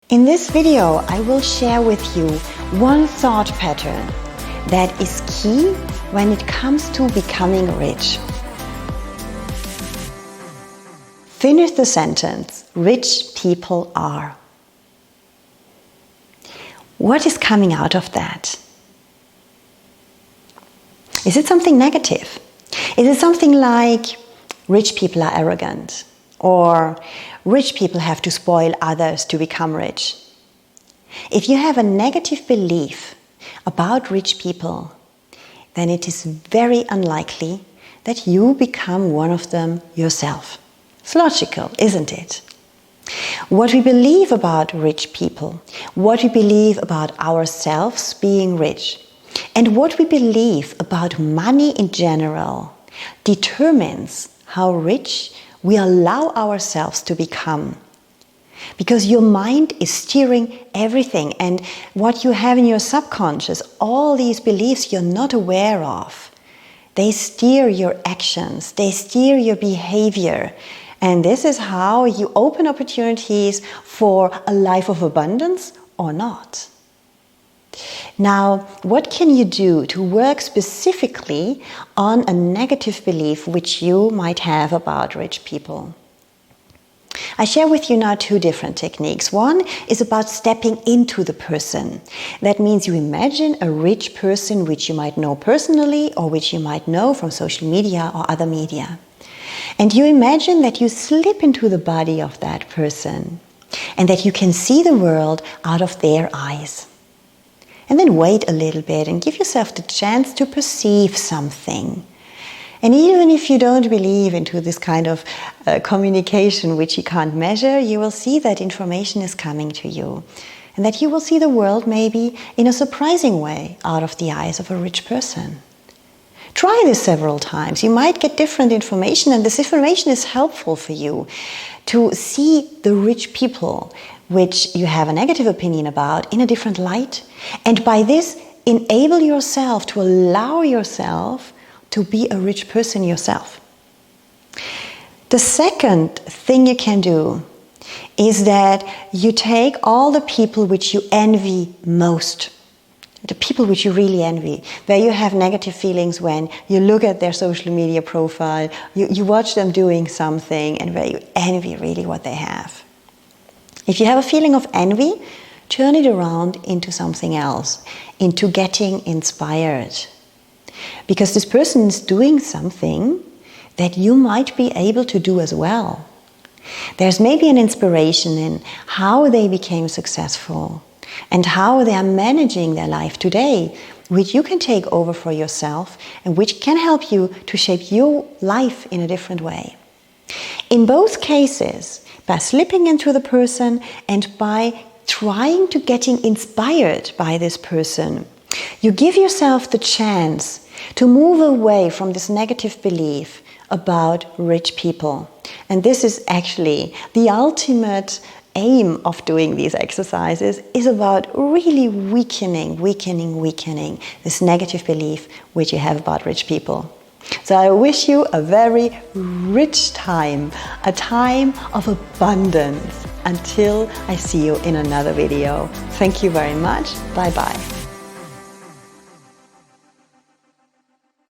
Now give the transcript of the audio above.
In this video, I will share with you one thought pattern that is key when it comes to becoming rich. Finish the sentence, rich people are. What is coming out of that? Is it something negative? Is it something like rich people are arrogant? Or rich people have to spoil others to become rich? If you have a negative belief about rich people, then it is very unlikely that you become one of them yourself. It's logical, isn't it? What we believe about rich people, what we believe about ourselves being rich, and what we believe about money in general determines how rich we allow ourselves to become. Because your mind is steering everything, and what you have in your subconscious, all these beliefs you're not aware of, they steer your actions, they steer your behavior. And this is how you open opportunities for a life of abundance or not. Now, what can you do to work specifically on a negative belief which you might have about rich people? I share with you now two different techniques. One is about stepping into the person. That means you imagine a rich person which you might know personally or which you might know from social media or other media. And you imagine that you slip into the body of that person and that you can see the world out of their eyes. And then wait a little bit and give yourself the chance to perceive something. And even if you don't believe into this kind of communication which you can't measure, you will see that information is coming to you. And that you will see the world maybe in a surprising way out of the eyes of a rich person. Try this several times. You might get different information, and this information is helpful for you to see the rich people which you have a negative opinion about in a different light. And by this, enable yourself to allow yourself to be a rich person yourself. The second thing you can do is that you take all the people which you envy most, the people which you really envy, where you have negative feelings when you look at their social media profile, you watch them doing something, and where you envy really what they have. If you have a feeling of envy, turn it around into something else, into getting inspired. Because this person is doing something that you might be able to do as well. There's maybe an inspiration in how they became successful and how they are managing their life today, which you can take over for yourself and which can help you to shape your life in a different way. In both cases, by slipping into the person and by trying to getting inspired by this person, you give yourself the chance to move away from this negative belief about rich people. And this is actually the ultimate aim of doing these exercises, is about really weakening this negative belief which you have about rich people. So I wish you a very rich time, a time of abundance, until I see you in another video. Thank you very much. Bye bye.